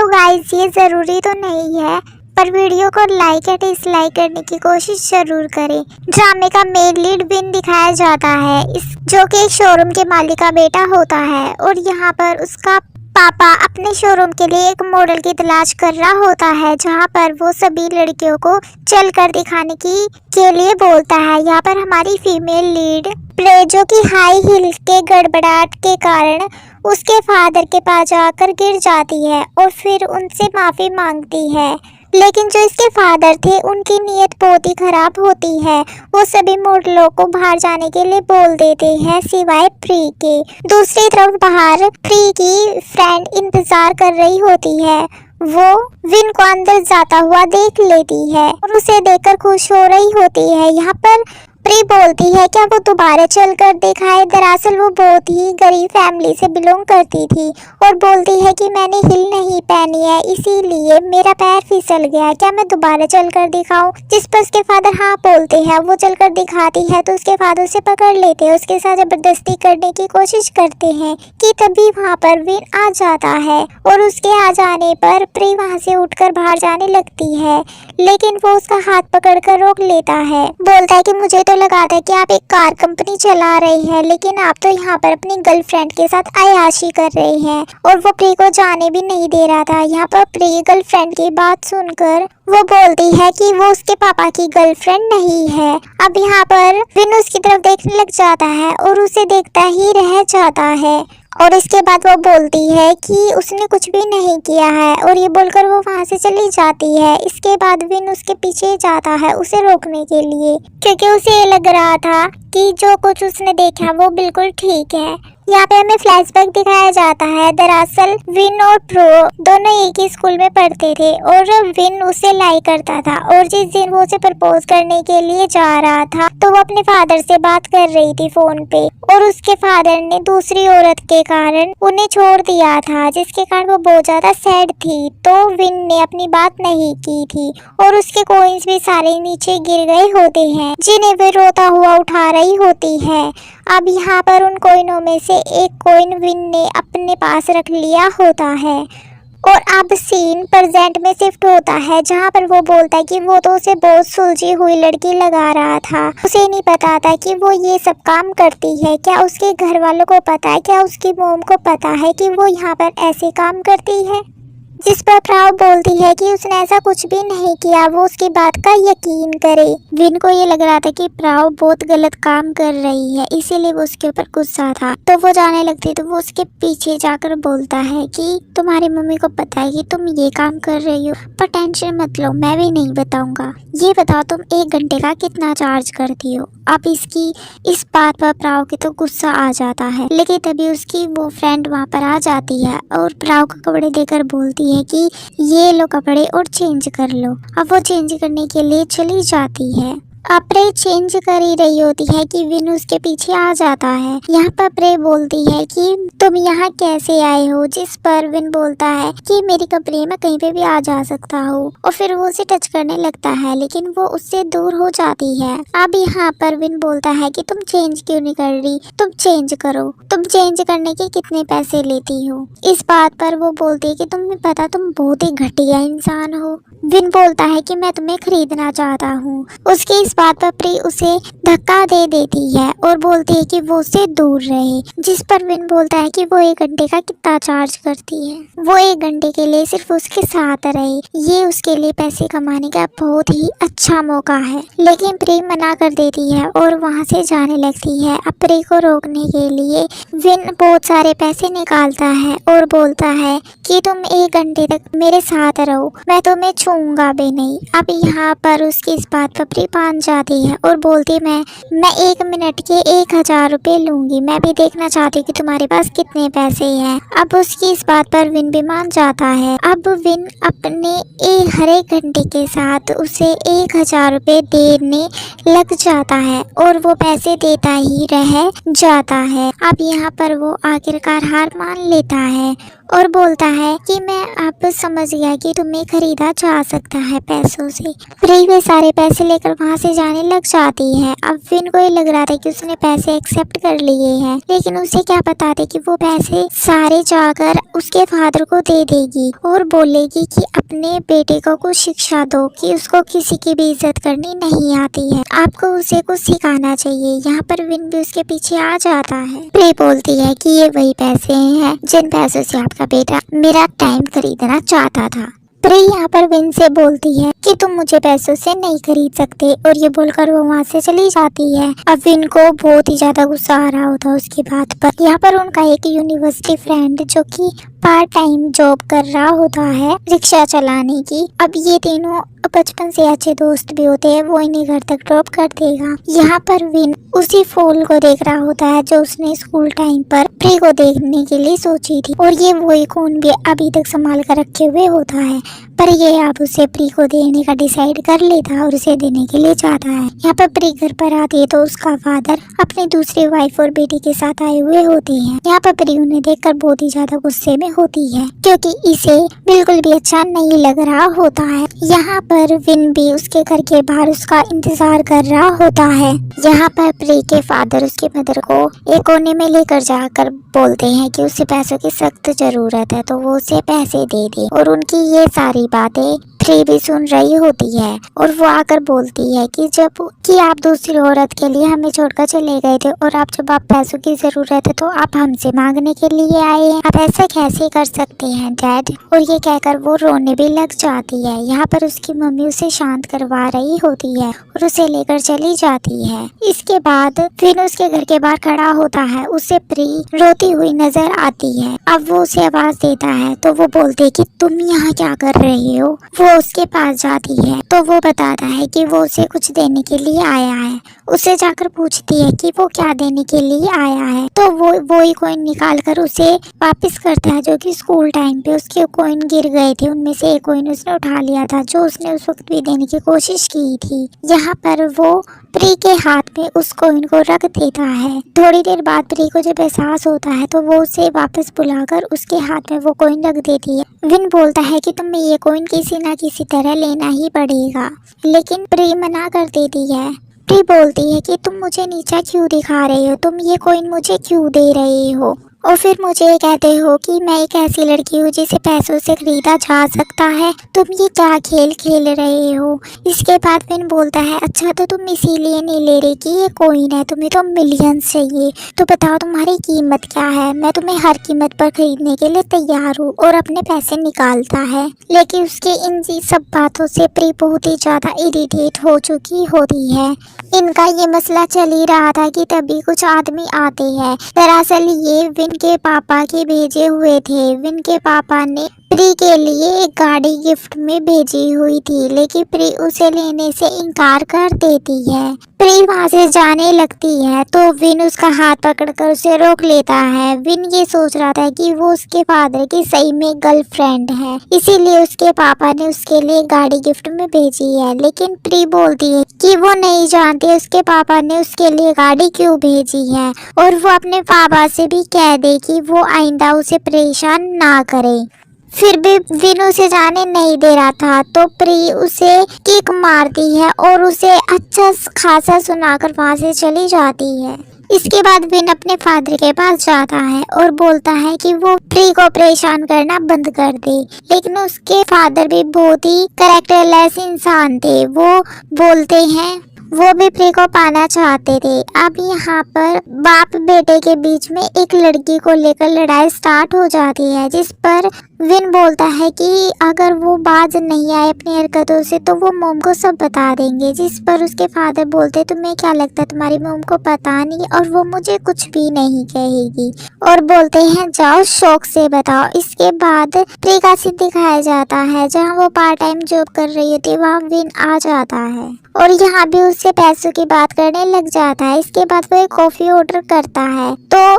Guys, ये ज़रूरी तो नहीं है पर वीडियो को लाइक या डिसलाइक करने की कोशिश जरूर करें। ड्रामे का मेन लीड विन दिखाया जाता है जो कि एक शोरूम के मालिक का बेटा होता है और यहाँ पर उसका पापा अपने शोरूम के लिए एक मॉडल की तलाश कर रहा होता है, जहाँ पर वो सभी लड़कियों को चलकर दिखाने के लिए बोलता है। यहाँ पर हमारी फीमेल लीड प्रे जो कि हाई हील के गड़बड़ाहट के कारण उसके फादर के पास जाकर गिर जाती है और फिर उनसे माफ़ी मांगती है, लेकिन जो इसके फादर थे उनकी नीयत बहुत ही खराब होती है। वो सभी मॉडलों को बाहर जाने के लिए बोल देते हैं सिवाय प्री के। दूसरी तरफ बाहर प्री की फ्रेंड इंतजार कर रही होती है। वो विन को अंदर जाता हुआ देख लेती है और उसे देखकर खुश हो रही होती है। यहाँ पर प्री बोलती है क्या वो दोबारा चलकर दिखाए। दरअसल वो बहुत ही गरीब फैमिली से बिलोंग करती थी और बोलती है कि मैंने हिल नहीं पहनी है इसीलिए मेरा पैर फिसल गया, क्या मैं दोबारा चलकर दिखाऊं। जिस पर उसके फादर हाँ बोलते हैं। वो चलकर दिखाती है तो उसके फादर उसे पकड़ लेते हैं, उसके साथ जबरदस्ती करने की कोशिश करते हैं कि तभी वहाँ पर विन आ जाता है और उसके आ जाने पर प्री वहाँ से उठकर बाहर जाने लगती है, लेकिन वो उसका हाथ पकड़कर रोक लेता है। बोलता है कि मुझे तो लगा था कि आप एक कार कंपनी चला रहे हैं, लेकिन आप तो यहाँ पर अपनी गर्लफ्रेंड के साथ अय्याशी कर रहे हैं। और वो प्री को जाने भी नहीं दे रहा था। यहाँ पर प्री गर्लफ्रेंड की बात सुनकर वो बोलती है कि वो उसके पापा की गर्लफ्रेंड नहीं है। अब यहाँ पर विन उसकी तरफ देखने लग जाता है और उसे देखता ही रह जाता है और इसके बाद वो बोलती है कि उसने कुछ भी नहीं किया है और ये बोलकर वो वहाँ से चली जाती है। इसके बाद विन उसके पीछे जाता है उसे रोकने के लिए, क्योंकि उसे लग रहा था कि जो कुछ उसने देखा वो बिल्कुल ठीक है। यहाँ पे हमें फ्लैशबैक दिखाया जाता है। दरअसल विन और प्रो दोनों एक ही स्कूल में पढ़ते थे और विन उसे लाइक करता था और जिस दिन वो उसे प्रपोज करने के लिए जा रहा था तो वो अपने फादर से बात कर रही थी फोन पे और उसके फादर ने दूसरी औरत के कारण उन्हें छोड़ दिया था, जिसके कारण वो बहुत ज्यादा सैड थी। तो विन ने अपनी बात नहीं की थी और उसके कॉइन्स भी सारे नीचे गिर गए होते हैं, जिन्हें वे रोता हुआ उठा रही होती है। अब यहाँ पर उन कॉइनों में से एक कॉइन विन ने अपने पास रख लिया होता है और अब सीन प्रेजेंट में शिफ्ट होता है, जहाँ पर वो बोलता है कि वो तो उसे बहुत सुलझी हुई लड़की लगा रहा था। उसे नहीं पता था कि वो ये सब काम करती है। क्या उसके घर वालों को पता है, क्या उसकी मोम को पता है कि वो यहाँ पर ऐसे काम करती है। जिस पर प्राव बोलती है कि उसने ऐसा कुछ भी नहीं किया, वो उसकी बात का यकीन करे। विन को ये लग रहा था कि प्राव बहुत गलत काम कर रही है, इसीलिए वो उसके ऊपर गुस्सा था। तो वो जाने लगती तो वो उसके पीछे जाकर बोलता है कि तुम्हारी मम्मी को पता है कि तुम ये काम कर रही हो, पर टेंशन मत लो, मैं भी नहीं बताऊंगा। ये बताओ तुम 1 घंटे का कितना चार्ज करती हो। अब इसकी इस बात पर प्राव की तो गुस्सा आ जाता है, लेकिन तभी उसकी वो फ्रेंड वहाँ पर आ जाती है और प्राव को कपड़े देकर बोलती है कि ये लो कपड़े और चेंज कर लो। अब वो चेंज करने के लिए चली जाती है। अब प्रे चेंज कर ही रही होती है कि विन उसके पीछे आ जाता है। यहाँ पर प्रे बोलती है कि तुम यहाँ कैसे आए हो, जिस पर विन बोलता है कि मेरी कंपनी में कहीं पे भी आ जा सकता हूँ और फिर वो उसे टच करने लगता है, लेकिन वो उससे दूर हो जाती है। अब यहाँ पर विन बोलता है कि तुम चेंज क्यों नहीं कर रही, तुम चेंज करो, तुम चेंज करने के कितने पैसे लेती हो। इस बात पर वो बोलती है कि तुम्हें पता तुम बहुत ही घटिया इंसान हो। विन बोलता है कि मैं तुम्हें खरीदना चाहता हूँ। उसकी इस बात पर प्री उसे धक्का दे देती है और बोलती है कि वो उससे दूर रहे, जिस पर विन बोलता है कि वो 1 घंटे का कितना चार्ज करती है। वो 1 घंटे के लिए सिर्फ उसके साथ रहे, ये उसके लिए पैसे कमाने का बहुत ही अच्छा मौका है। लेकिन प्री मना कर देती है और वहाँ से जाने लगती है। अब प्री को रोकने के लिए विन बहुत सारे पैसे निकालता है और बोलता है कि तुम 1 घंटे तक मेरे साथ रहो, मैं तुम्हें छूऊंगा भी नहीं। अब यहाँ पर उसकी इस बात पर प्री मान जाती है और बोलती है मैं 1 मिनट के 1000 रुपये लूंगी, मैं भी देखना चाहती हूँ कि तुम्हारे पास कितने पैसे हैं। अब उसकी इस बात पर विन भी मान जाता है। अब विन अपने हर एक घंटे के साथ उसे 1000 रुपये देने लग जाता है और वो पैसे देता ही रह जाता है। अब यहाँ पर वो आखिरकार हार मान लेता है और बोलता है कि मैं अब समझ गया कि तुम्हें खरीदा जा सकता है पैसों से। प्री वे सारे पैसे लेकर वहाँ से जाने लग जाती है। अब विन को ये लग रहा था कि उसने पैसे एक्सेप्ट कर लिए हैं, लेकिन उसे क्या पता था कि वो पैसे सारे जाकर उसके फादर को दे देगी और बोलेगी कि अपने बेटे को कुछ शिक्षा दो कि उसको किसी की भी इज्जत करनी नहीं आती है, आपको उसे कुछ सिखाना चाहिए। यहाँ पर विन भी उसके पीछे आ जाता है। प्री बोलती है कि ये वही पैसे हैं जिन पैसों से आपका बेटा मेरा टाइम खरीदना चाहता था। प्री यहाँ पर विन से बोलती है कि तुम मुझे पैसों से नहीं खरीद सकते, और ये बोलकर वो वहाँ से चली जाती है। अब विन को बहुत ही ज्यादा गुस्सा आ रहा होता है उसकी बात पर। यहाँ पर उनका एक यूनिवर्सिटी फ्रेंड जो कि पार्ट टाइम जॉब कर रहा होता है रिक्शा चलाने की। अब ये तीनों बचपन से अच्छे दोस्त भी होते हैं, वो इन्हें घर तक ड्रॉप कर देगा। यहाँ पर विन उसी फूल को देख रहा होता है जो उसने स्कूल टाइम पर प्री को देखने के लिए सोची थी, और ये वही खून भी अभी तक संभाल कर रखे हुए होता है। पर ये अब उसे प्री को देने का डिसाइड कर लेता है और उसे देने के लिए जाता है। यहाँ पर प्री घर पर आती है तो उसका फादर अपनी दूसरी वाइफ और बेटी के साथ आए हुए होते हैं। यहाँ पर प्री उन्हें देखकर बहुत ही ज्यादा गुस्से में होती है, क्योंकि इसे बिल्कुल भी अच्छा नहीं लग रहा होता है। यहाँ पर विन भी उसके घर के बाहर उसका इंतजार कर रहा होता है। यहाँ पर प्री के फादर उसके मदर को एक कोने में लेकर जाकर बोलते हैं कि उसे पैसों की सख्त जरूरत है, तो वो उसे पैसे दे दे। और उनकी ये सारी बातें प्री भी सुन रही होती है, और वो आकर बोलती है कि आप दूसरी औरत के लिए हमें छोड़कर चले गए थे, और आप जब आप पैसों की जरूरत है तो आप हमसे मांगने के लिए आए हैं, आप ऐसा कैसे कर सकते हैं डैड। और ये कहकर वो रोने भी लग जाती है। यहाँ पर उसकी मम्मी उसे शांत करवा रही होती है और उसे लेकर चली जाती है। इसके बाद फिर उसके घर के बाहर खड़ा होता है, उसे प्री रोती हुई नजर आती है। अब वो उसे आवाज देता है तो वो बोलती है कि तुम यहाँ क्या कर रहे हो। वो उसके पास जाती है तो वो बताता है कि वो उसे कुछ देने के लिए आया है। उसे जाकर पूछती है कि वो क्या देने के लिए आया है, तो वो ही कॉइन निकाल कर उसे वापस करता है, जो कि स्कूल टाइम पे उसके कॉइन गिर गए थे, उनमें से एक कॉइन उसने उठा लिया था जो उसने उस वक्त भी देने की कोशिश की थी। यहाँ पर वो प्री के हाथ में उस कॉइन को रख देता है। थोड़ी देर बाद प्री को जब एहसास होता है तो वो उसे वापस बुलाकर उसके हाथ में वो कॉइन रख देती है। विन बोलता है कि तुम्हें ये कॉइन किसी ना किसी तरह लेना ही पड़ेगा, लेकिन प्री मना कर देती है। प्री बोलती है कि तुम मुझे नीचा क्यों दिखा रहे हो, तुम ये कॉइन मुझे क्यों दे रहे हो, और फिर मुझे कहते हो कि मैं एक ऐसी लड़की हूँ जिसे पैसों से खरीदा जा सकता है, तुम ये क्या खेल खेल रहे हो। इसके बाद विन बोलता है अच्छा तो तुम इसीलिए नहीं ले रही कि ये कॉइन है, तुम्हें तो मिलियंस चाहिए, तो बताओ तुम्हारी कीमत क्या है, मैं तुम्हें हर कीमत पर खरीदने के लिए तैयार हूँ। और अपने पैसे निकालता है, लेकिन उसके इन सब बातों से प्री बहुत ही ज्यादा इरिटेट हो चुकी होती है। इनका ये मसला चल ही रहा था कि तभी कुछ आदमी आते हैं। दरअसल ये विन के पापा के भेजे हुए थे। विन के पापा ने प्री के लिए एक गाड़ी गिफ्ट में भेजी हुई थी, लेकिन प्री उसे लेने से इनकार कर देती है। प्री वहाँ से जाने लगती है तो विन उसका हाथ पकड़कर उसे रोक लेता है। विन ये सोच रहा था कि वो उसके फादर की सही में गर्लफ्रेंड है, इसीलिए उसके पापा ने उसके लिए गाड़ी गिफ्ट में भेजी है। लेकिन प्री बोलती है कि वो नहीं जानती उसके पापा ने उसके लिए गाड़ी क्यों भेजी है, और वो अपने पापा से भी कह दे कि वो आइंदा उसे परेशान ना करे। फिर भी विन उसे जाने नहीं दे रहा था तो प्री उसे किक मारती है और उसे अच्छा खासा सुनाकर वहाँ से चली जाती है। इसके बाद विन अपने फादर के पास जाता है और बोलता है कि वो प्री को परेशान करना बंद कर दे, लेकिन उसके फादर भी बहुत ही कैरेक्टरलेस इंसान थे। वो बोलते हैं वो भी प्री को पाना चाहते थे। अब यहाँ पर बाप बेटे के बीच में एक लड़की को लेकर लड़ाई स्टार्ट हो जाती है, जिस पर विन बोलता है कि अगर वो बाज नहीं आए अपनी हरकतों से तो वो मोम को सब बता देंगे। जिस पर उसके फादर बोलते तुम्हें क्या लगता है तुम्हारी मोम को पता नहीं और वो मुझे कुछ भी नहीं कहेगी, और बोलते हैं जाओ शौक से बताओ। इसके बाद प्री का सीन दिखाया जाता है जहाँ वो पार्ट टाइम जॉब कर रही होती है, वहाँ विन आ जाता है और यहाँ भी उससे पैसों की बात करने लग जाता है। इसके बाद वो एक कॉफी ऑर्डर करता है तो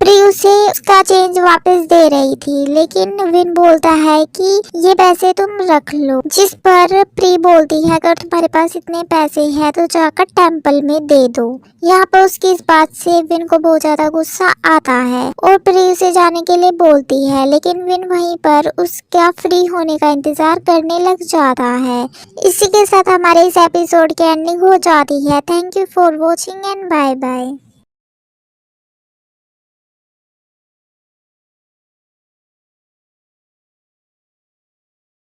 प्री उसे उसका चेंज वापस दे रही थी, लेकिन विन बोलता है कि ये पैसे तुम रख लो, जिस पर प्री बोलती है अगर तुम्हारे पास इतने पैसे हैं तो जाकर टेम्पल में दे दो। यहाँ पर उसकी इस बात से विन को बहुत ज्यादा गुस्सा आता है और प्री उसे जाने के लिए बोलती है, लेकिन विन वहीं पर उसका फ्री होने का इंतजार करने लग जाता है। इसी के साथ हमारे इस एपिसोड की एंडिंग हो जाती है। Thank you for watching and bye bye.